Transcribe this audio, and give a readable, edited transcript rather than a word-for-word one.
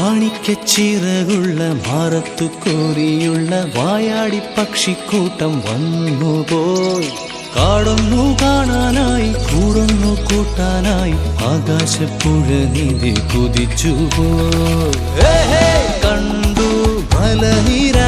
മാണിക്കച്ചിറകുള്ള മാറത്തു കോരിയുള്ള വായാടി പക്ഷിക്കൂട്ടം വന്നുപോയി. കാടൊന്നു കാണാനായി കൂടൊന്നു കൂട്ടാനായി ആകാശപ്പുഴ നീതി കുതിച്ചുപോയി. കണ്ടു മലനിര